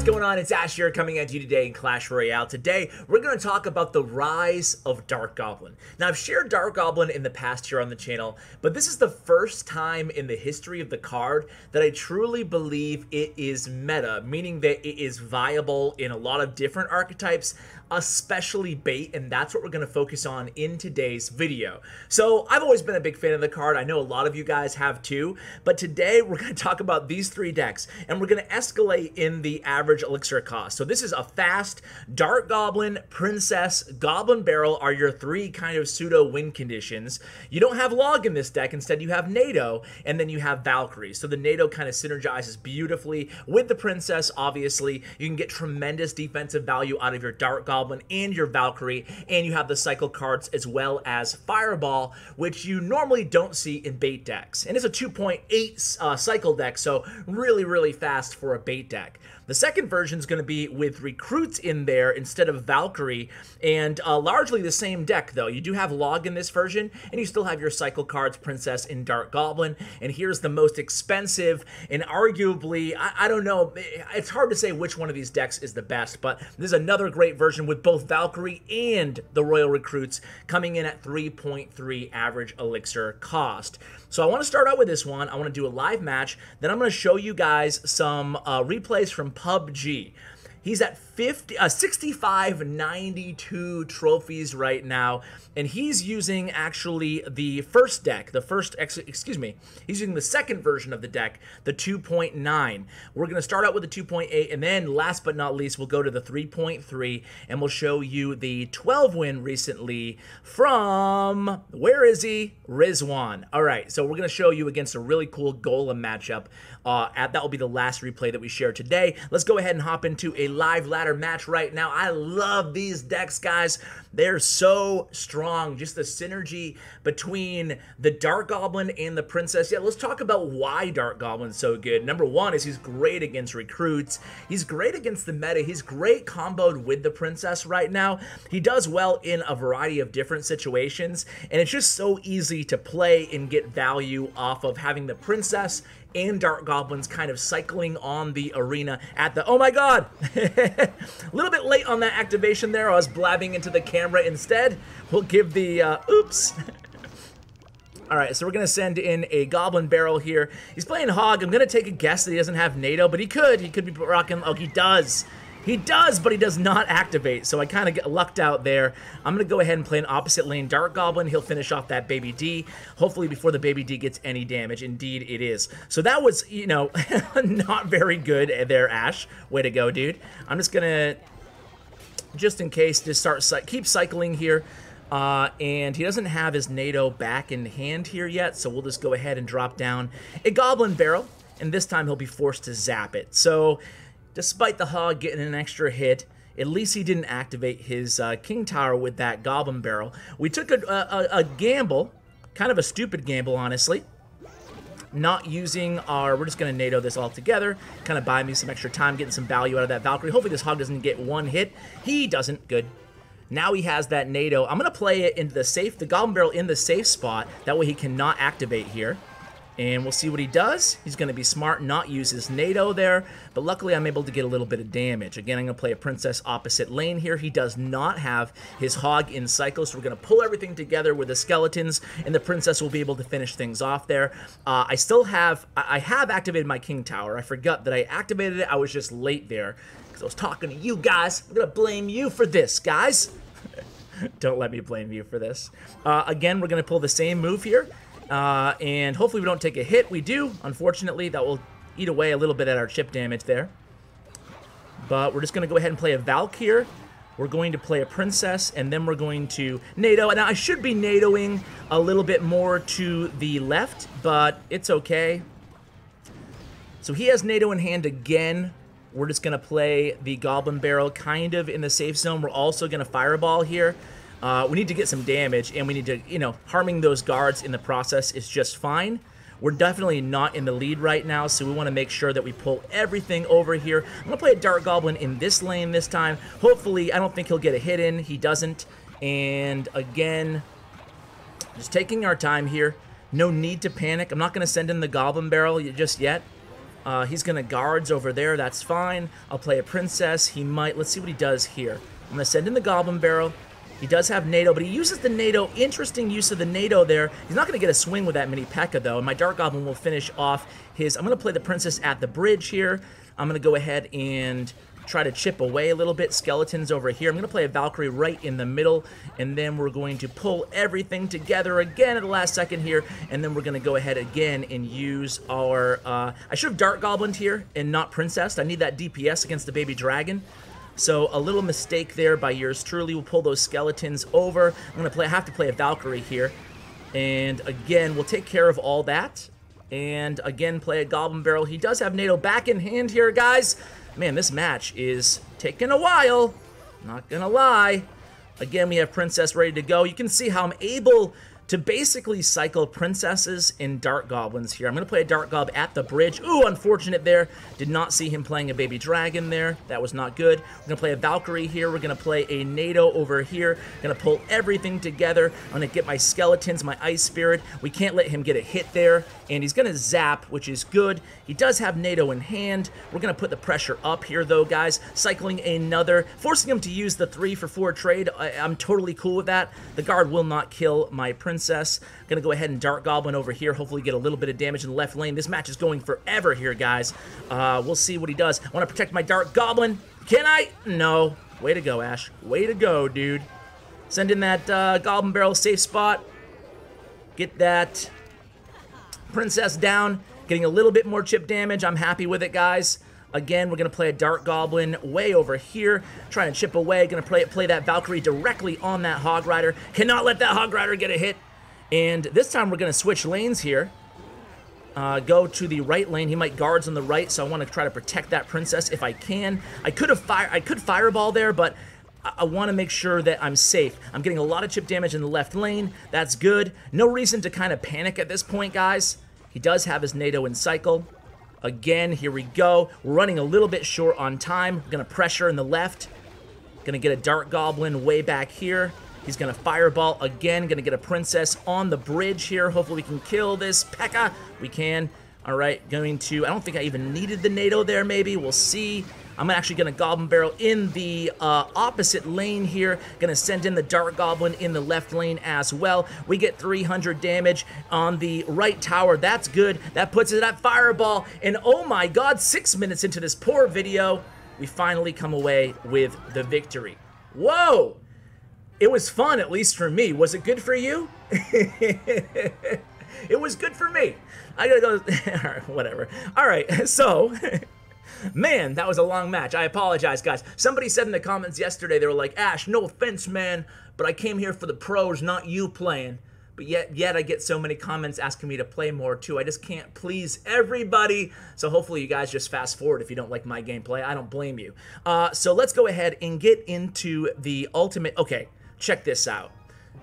going on? It's Ash here coming at you today in Clash Royale. Today, we're going to talk about the rise of Dart Goblin. Now, I've shared Dart Goblin in the past here on the channel, but this is the first time in the history of the card that I truly believe it is meta, meaning that it is viable in a lot of different archetypes, especially bait, and that's what we're going to focus on in today's video. So, I've always been a big fan of the card. I know a lot of you guys have too, but today we're going to talk about these three decks, and we're going to escalate in the average elixir cost. So this is a fast Dart Goblin, Princess, Goblin Barrel are your three kind of pseudo win conditions. You don't have Log in this deck, instead you have NATO, and then you have Valkyrie. So the NATO kind of synergizes beautifully with the Princess. Obviously, you can get tremendous defensive value out of your Dart Goblin and your Valkyrie, and you have the cycle cards as well as Fireball, which you normally don't see in bait decks. And it's a 2.8 cycle deck, so really fast for a bait deck. The second version is going to be with recruits in there instead of Valkyrie, and largely the same deck though. You do have Log in this version, and you still have your cycle cards, Princess and Dart Goblin. And here's the most expensive, and arguably, I don't know, it's hard to say which one of these decks is the best, but this is another great version with both Valkyrie and the Royal Recruits coming in at 3.3 average elixir cost. So I want to start out with this one. I want to do a live match, then I'm going to show you guys some replays from PUBG. He's at 6592 trophies right now, and he's using actually the first deck, he's using the second version of the deck, the 2.9. We're going to start out with the 2.8, and then last but not least, we'll go to the 3.3, and we'll show you the 12 win recently from, where is he? Rizwan. All right, so we're going to show you against a really cool Golem matchup. That will be the last replay that we share today. Let's go ahead and hop into a live ladder match right now. I love these decks, guys. They're so strong. Just the synergy between the Dart Goblin and the Princess. Yeah, let's talk about why Dart Goblin's so good. Number one is he's great against recruits. He's great against the meta. He's great comboed with the Princess right now. He does well in a variety of different situations, and it's just so easy to play and get value off of having the Princess and Dart Goblins kind of cycling on the arena at the, oh my god, a little bit late on that activation there. I was blabbing into the camera instead. We'll give the, oops. All right, so we're going to send in a Goblin Barrel here. He's playing Hog. I'm going to take a guess that he doesn't have NATO, but he could be rocking, oh, he does. He does, but he does not activate, so I kind of get lucked out there. I'm going to go ahead and play an opposite lane Dart Goblin. He'll finish off that Baby D, hopefully before the Baby D gets any damage. Indeed, it is. So that was, you know, not very good there, Ash. Way to go, dude. I'm just going to, just in case, just keep cycling here. And he doesn't have his NATO back in hand here yet, so we'll just go ahead and drop down a Goblin Barrel, and this time he'll be forced to zap it. So despite the Hog getting an extra hit, at least he didn't activate his King Tower with that Goblin Barrel. We took a gamble, kind of a stupid gamble, honestly. Not using our, we're just going to NATO this all together, kind of buy me some extra time, getting some value out of that Valkyrie. Hopefully this Hog doesn't get one hit. He doesn't. Good. Now he has that NATO. I'm going to play it into the safe, the Goblin Barrel in the safe spot. That way he cannot activate here. And we'll see what he does. He's going to be smart, not use his NATO there. But luckily, I'm able to get a little bit of damage. Again, I'm going to play a Princess opposite lane here. He does not have his Hog in cycle, so we're going to pull everything together with the Skeletons, and the Princess will be able to finish things off there. I have activated my King Tower. I forgot that I activated it. I was just late there because I was talking to you guys. I'm going to blame you for this, guys. Don't let me blame you for this. Again, we're going to pull the same move here. And hopefully we don't take a hit. We do. Unfortunately, that will eat away a little bit at our chip damage there. But we're just going to go ahead and play a Valk here. We're going to play a Princess, and then we're going to NATO. Now, I should be NATOing a little bit more to the left, but it's okay. So he has NATO in hand again. We're just going to play the Goblin Barrel kind of in the safe zone. We're also going to Fireball here. We need to get some damage, and we need to, you know, harming those guards in the process is just fine. We're definitely not in the lead right now, so we want to make sure that we pull everything over here. I'm going to play a Dart Goblin in this lane this time. Hopefully, I don't think he'll get a hit in. He doesn't. And again, just taking our time here. No need to panic. I'm not going to send in the Goblin Barrel just yet. He's going to guards over there. That's fine. I'll play a princess. He might. Let's see what he does here. I'm going to send in the Goblin Barrel. He does have NATO, but he uses the NATO. Interesting use of the NATO there. He's not going to get a swing with that mini P.E.K.K.A, though, and my Dart Goblin will finish off his... I'm going to play the princess at the bridge here. I'm going to go ahead and try to chip away a little bit. Skeletons over here. I'm going to play a Valkyrie right in the middle, and then we're going to pull everything together again at the last second here, and then we're going to go ahead again and use our... I should have Dart Goblined here and not Princessed. I need that DPS against the baby dragon. So a little mistake there by yours truly. We'll pull those skeletons over. I'm going to have to play a Valkyrie here. And again, we'll take care of all that. And again, play a Goblin Barrel. He does have NATO back in hand here, guys. Man, this match is taking a while. Not gonna lie. Again, we have Princess ready to go. You can see how I'm able to basically cycle princesses and Dart Goblins here. I'm going to play a Dart Gob at the bridge. Ooh, unfortunate there. Did not see him playing a baby dragon there. That was not good. We're going to play a Valkyrie here. We're going to play a NATO over here. Going to pull everything together. I'm going to get my skeletons, my Ice Spirit. We can't let him get a hit there. And he's going to zap, which is good. He does have NATO in hand. We're going to put the pressure up here, though, guys. Cycling another. Forcing him to use the 3-for-4 trade. I'm totally cool with that. The guard will not kill my princess. Gonna go ahead and Dart Goblin over here. Hopefully get a little bit of damage in the left lane. This match is going forever here, guys. We'll see what he does. I want to protect my Dart Goblin. Can I? No. Way to go, Ash. Way to go, dude. Send in that Goblin Barrel safe spot. Get that princess down. Getting a little bit more chip damage. I'm happy with it, guys. Again, we're going to play a Dart Goblin way over here, trying to chip away. Going to play that Valkyrie directly on that Hog Rider. Cannot let that Hog Rider get a hit. And this time we're going to switch lanes here. Go to the right lane. He might guards on the right, so I want to try to protect that princess if I can. I could fireball there, but I want to make sure that I'm safe. I'm getting a lot of chip damage in the left lane. That's good. No reason to kind of panic at this point, guys. He does have his NATO in cycle. Again, here we go. We're running a little bit short on time. We're going to pressure in the left. Going to get a Dart Goblin way back here. He's going to fireball again. Going to get a princess on the bridge here. Hopefully we can kill this P.E.K.K.A. We can. All right, going to... I don't think I even needed the NATO there, maybe. We'll see. I'm actually going to Goblin Barrel in the opposite lane here. Going to send in the Dart Goblin in the left lane as well. We get 300 damage on the right tower. That's good. That puts it at Fireball. And oh my god, 6 minutes into this poor video, we finally come away with the victory. Whoa! It was fun, at least for me. Was it good for you? It was good for me. I gotta go... All right, whatever. All right, so... Man, that was a long match. I apologize, guys. Somebody said in the comments yesterday, they were like, Ash, no offense, man, but I came here for the pros, not you playing. But yet I get so many comments asking me to play more, too. I just can't please everybody. So hopefully you guys just fast forward if you don't like my gameplay. I don't blame you. So let's go ahead and get into the ultimate... Okay, check this out.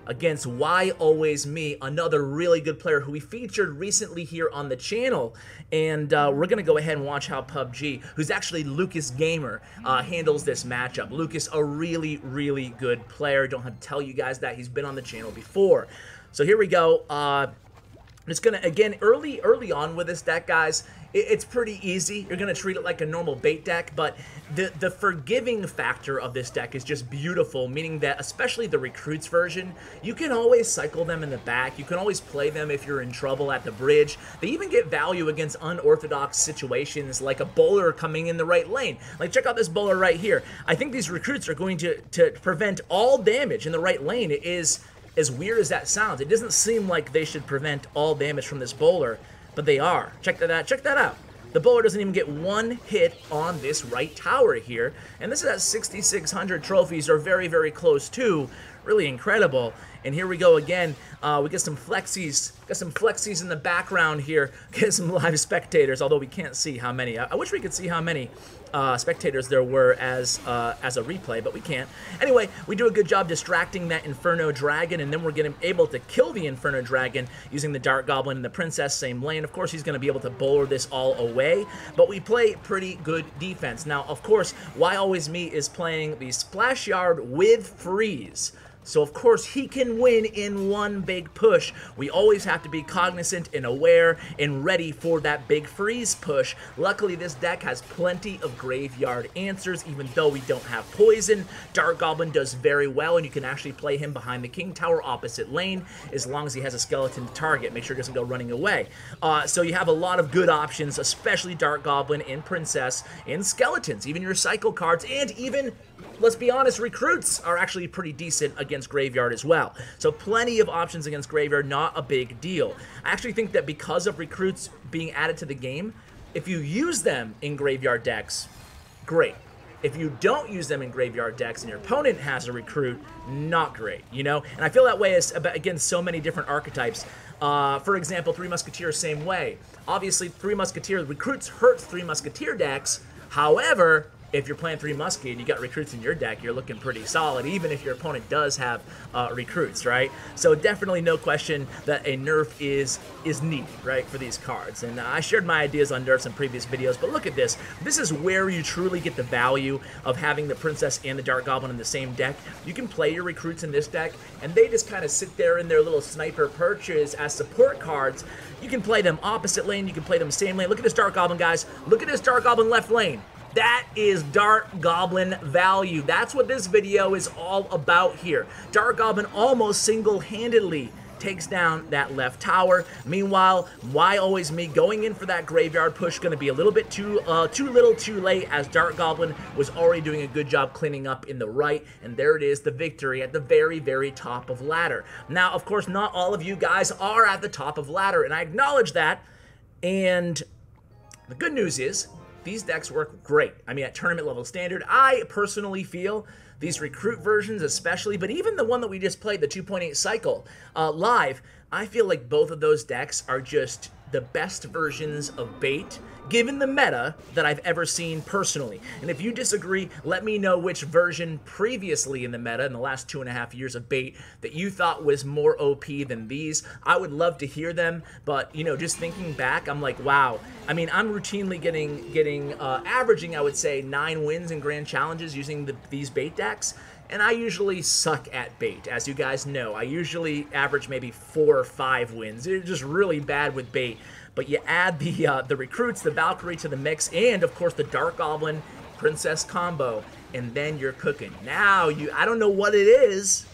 Against Why Always Me, another really good player who we featured recently here on the channel. And we're going to go ahead and watch how PUBG, who's actually Lucasxgamer, handles this matchup. Lucas, a really, really good player. Don't have to tell you guys that. He's been on the channel before. So here we go. It's going to, again, early on with this deck, guys, it's pretty easy. You're going to treat it like a normal bait deck, but the forgiving factor of this deck is just beautiful, meaning that, especially the recruits version, you can always cycle them in the back. You can always play them if you're in trouble at the bridge. They even get value against unorthodox situations like a bowler coming in the right lane. Like, check out this bowler right here. I think these recruits are going to prevent all damage in the right lane. It is... As weird as that sounds, it doesn't seem like they should prevent all damage from this bowler, but they are. Check that out. Check that out. The bowler doesn't even get one hit on this right tower here, and this is at 6,600 trophies, or very, very close to. Really incredible. And here we go again. We get some flexies. Got some flexies in the background here. Get some live spectators, although we can't see how many. I wish we could see how many spectators there were as a replay, but we can't. Anyway, we do a good job distracting that Inferno Dragon, and then we're able to kill the Inferno Dragon using the Dart Goblin and the Princess, same lane. Of course, he's going to be able to bowler this all away, but we play pretty good defense. Now, of course, Why Always Me is playing the Splash Yard with Freeze. So of course he can win in one big push. We always have to be cognizant and aware and ready for that big freeze push. Luckily this deck has plenty of graveyard answers even though we don't have poison. Dart Goblin does very well and you can actually play him behind the King Tower opposite lane as long as he has a skeleton to target. Make sure he doesn't go running away. So you have a lot of good options, especially Dart Goblin and Princess and skeletons, even your cycle cards, and even, let's be honest, recruits are actually pretty decent against graveyard as well. So plenty of options against graveyard, not a big deal. I actually think that because of recruits being added to the game, if you use them in graveyard decks, great. If you don't use them in graveyard decks and your opponent has a recruit, not great, you know? And I feel that way against so many different archetypes. For example, Three Musketeers, same way. Obviously, Three Musketeers, recruits hurt Three Musketeer decks. However, if you're playing Three Muskie and you got recruits in your deck, you're looking pretty solid, even if your opponent does have recruits, right? So definitely no question that a nerf is needed, right, for these cards. And I shared my ideas on nerfs in previous videos, but look at this. This is where you truly get the value of having the Princess and the Dart Goblin in the same deck. You can play your recruits in this deck, and they just kind of sit there in their little sniper perches as support cards. You can play them opposite lane, you can play them same lane. Look at this Dart Goblin, guys. Look at this Dart Goblin left lane. That is Dart Goblin value. That's what this video is all about here. Dart Goblin almost single-handedly takes down that left tower. Meanwhile, why always me? Going in for that graveyard push going to be a little bit too little too late, as Dart Goblin was already doing a good job cleaning up in the right, and there it is, the victory at the very, very top of ladder. Now, of course, not all of you guys are at the top of ladder, and I acknowledge that, and the good news is, these decks work great. I mean, at tournament level standard, I personally feel these recruit versions especially, but even the one that we just played, the 2.8 cycle live, I feel like both of those decks are just the best versions of bait, given the meta that I've ever seen personally. And if you disagree, let me know which version previously in the meta in the last 2.5 years of bait that you thought was more OP than these. I would love to hear them, but you know, just thinking back, I'm like, wow. I mean, I'm routinely averaging, I would say, 9 wins in grand challenges using these bait decks. And I usually suck at bait, as you guys know. I usually average maybe 4 or 5 wins. It's just really bad with bait. But you add the recruits, the Valkyrie to the mix, and of course the Dart Goblin Princess combo, and then you're cooking. Now, I don't know what it is.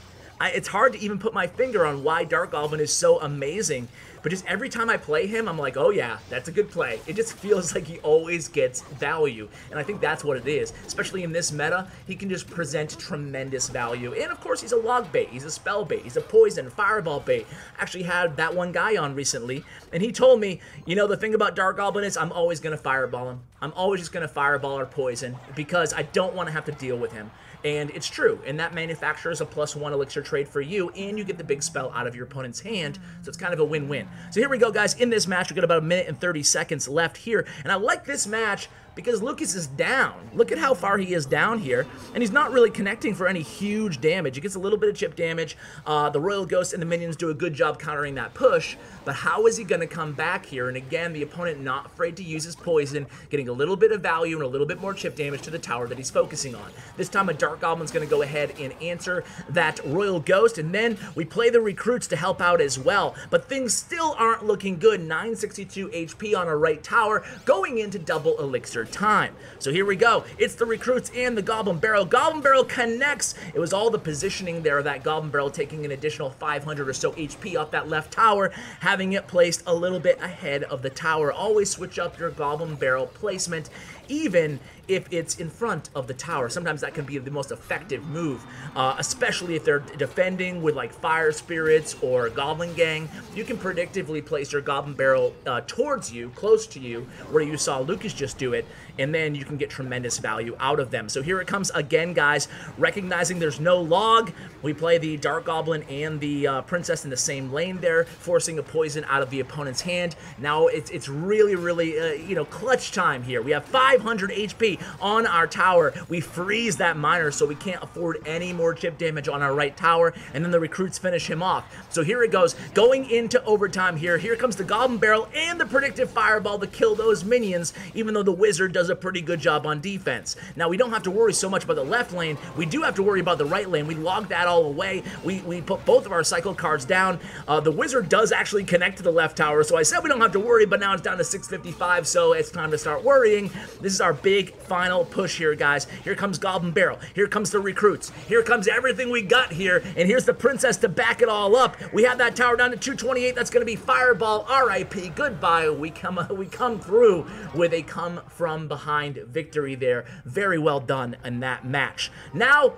It's hard to even put my finger on why Dart Goblin is so amazing. But just every time I play him, I'm like, oh yeah, that's a good play. It just feels like he always gets value. And I think that's what it is. Especially in this meta, he can just present tremendous value. And of course, he's a log bait, he's a spell bait, he's a poison, fireball bait. I actually had that one guy on recently, and he told me, you know, the thing about Dart Goblin is I'm always going to fireball him. I'm always just going to fireball or poison because I don't want to have to deal with him. And it's true, and that manufactures a +1 elixir trade for you, and you get the big spell out of your opponent's hand, so it's kind of a win-win. So here we go, guys. In this match, we've got about 1 minute and 30 seconds left here, and I like this match because Lucas is down. Look at how far he is down here, and he's not really connecting for any huge damage. He gets a little bit of chip damage. The Royal Ghost and the minions do a good job countering that push, but how is he going to come back here? And again, the opponent not afraid to use his poison, getting a little bit of value and a little bit more chip damage to the tower that he's focusing on. This time, a Dart Goblin's going to go ahead and answer that Royal Ghost, and then we play the recruits to help out as well, but things still aren't looking good. 962 HP on a right tower, going into double elixir time. So here we go. It's the recruits and the Goblin Barrel. Goblin Barrel connects. It was all the positioning there of that Goblin Barrel taking an additional 500 or so HP off that left tower, having it placed a little bit ahead of the tower. Always switch up your Goblin Barrel placement, even if it's in front of the tower. Sometimes that can be the most effective move, especially if they're defending with like Fire Spirits or Goblin Gang. You can predictively place your Goblin Barrel towards you, close to you, where you saw Lucas just do it, and then you can get tremendous value out of them. So here it comes again, guys. Recognizing there's no log, we play the Dart Goblin and the Princess in the same lane there, forcing a poison out of the opponent's hand. Now it's really, really, you know, clutch time here. We have 5 500 HP on our tower. We freeze that miner so we can't afford any more chip damage on our right tower, and then the recruits finish him off. So here it goes, going into overtime here. Here comes the Goblin Barrel and the Predictive Fireball to kill those minions, even though the Wizard does a pretty good job on defense. Now, we don't have to worry so much about the left lane. We do have to worry about the right lane. We logged that all away. We put both of our cycle cards down. The Wizard does actually connect to the left tower, so I said we don't have to worry, but now it's down to 655, so it's time to start worrying. This is our big final push here, guys. Here comes Goblin Barrel. Here comes the recruits. Here comes everything we got here, and here's the Princess to back it all up. We have that tower down to 228. That's going to be Fireball. RIP. Goodbye. We come through with a come from behind victory there. Very well done in that match. Now,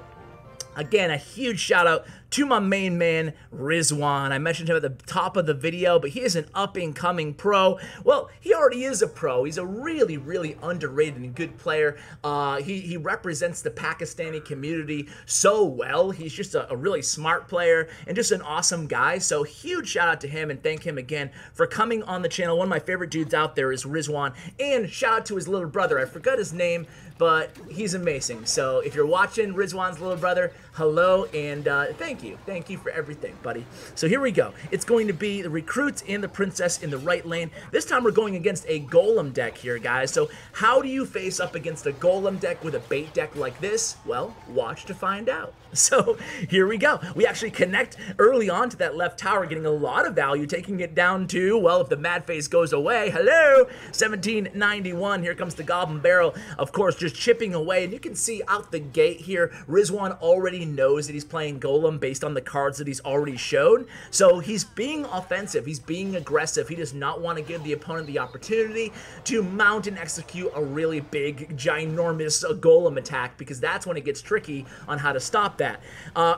again, a huge shout out to my main man, Rizwan. I mentioned him at the top of the video, but he is an up-and-coming pro. Well, he already is a pro. He's a really, really underrated and good player. He represents the Pakistani community so well. He's just a really smart player and just an awesome guy. So huge shout out to him, and thank him again for coming on the channel. One of my favorite dudes out there is Rizwan. And shout out to his little brother. I forgot his name, but he's amazing. So if you're watching, Rizwan's little brother, hello, and thank you. Thank you for everything, buddy. So here we go. It's going to be the recruits and the princess in the right lane. This time we're going against a golem deck here, guys. So how do you face up against a golem deck with a bait deck like this? Well, watch to find out. So here we go. We actually connect early on to that left tower, getting a lot of value, taking it down to, well, if the mad phase goes away, hello, 1791. Here comes the Goblin Barrel, of course, just chipping away. And you can see out the gate here, Rizwan already knows that he's playing golem based on the cards that he's already showed. So he's being offensive. He's being aggressive. He does not want to give the opponent the opportunity to mount and execute a really big, ginormous golem attack, because that's when it gets tricky on how to stop that.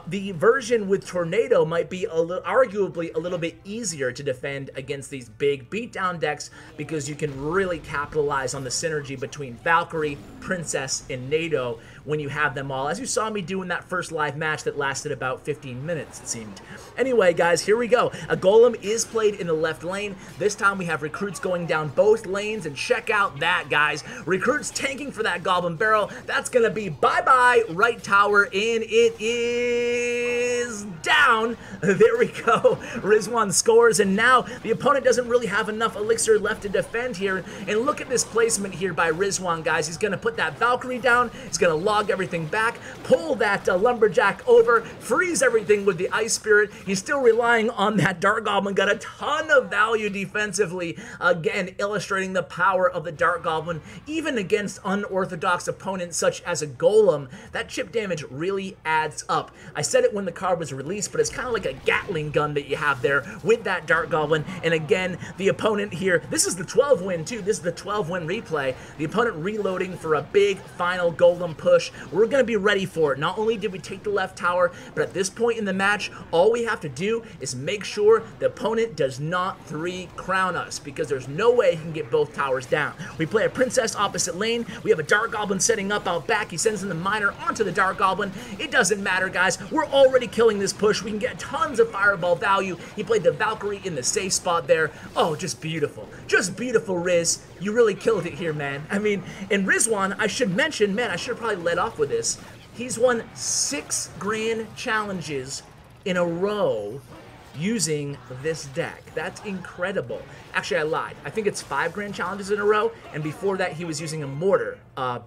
The version with Tornado might be arguably a little bit easier to defend against these big beatdown decks, because you can really capitalize on the synergy between Valkyrie, Princess, and NATO when you have them all, as you saw me do in that first live match that lasted about 15 minutes, it seemed. Anyway, guys, here we go. A golem is played in the left lane. This time we have recruits going down both lanes, and check out that, guys. Recruits tanking for that Goblin Barrel. That's going to be bye-bye right tower, and it is down. There we go. Rizwan scores, and now the opponent doesn't really have enough elixir left to defend here. And look at this placement here by Rizwan, guys. He's going to put that Valkyrie down. He's going to log everything back, pull that Lumberjack over, freeze everything with the Ice Spirit. He's still relying on that Dart Goblin. Got a ton of value defensively. Again, illustrating the power of the Dart Goblin, even against unorthodox opponents such as a Golem. That chip damage really adds up. I said it when the card was released, but it's kind of like a Gatling gun that you have there with that Dart Goblin. And again, the opponent here, this is the 12 win too. This is the 12 win replay. The opponent reloading for a big final Golem push. We're going to be ready for it. Not only did we take the left tower, but at this point in the match, all we have to do is make sure the opponent does not 3-crown us, because there's no way he can get both towers down. We play a Princess opposite lane. We have a Dart Goblin setting up out back. He sends in the Miner onto the Dart Goblin. It doesn't matter, guys. We're already killing this push. We can get tons of fireball value. He played the Valkyrie in the safe spot there. Oh, just beautiful. Just beautiful, Riz. You really killed it here, man. I mean, in Rizwan, I should mention, man, I should have probably led off with this. He's won 6 grand challenges in a row using this deck. That's incredible. Actually, I lied. I think it's 5 grand challenges in a row, and before that, he was using a mortar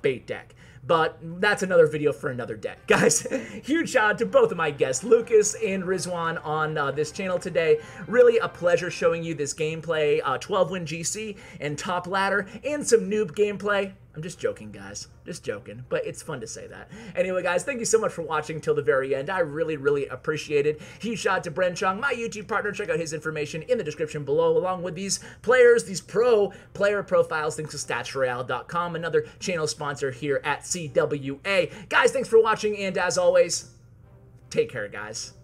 bait deck. But that's another video for another day. Guys, huge shout out to both of my guests, Lucas and Rizwan, on this channel today. Really a pleasure showing you this gameplay, 12-win GC and top ladder, and some noob gameplay. I'm just joking, guys. Just joking, but it's fun to say that. Anyway, guys, thank you so much for watching till the very end. I really, really appreciate it. Huge shout out to Bren Chung, my YouTube partner. Check out his information in the description below, along with these players, these pro player profiles. Thanks to StatsRoyale.com, another channel sponsor here at CWA. Guys, thanks for watching, and as always, take care, guys.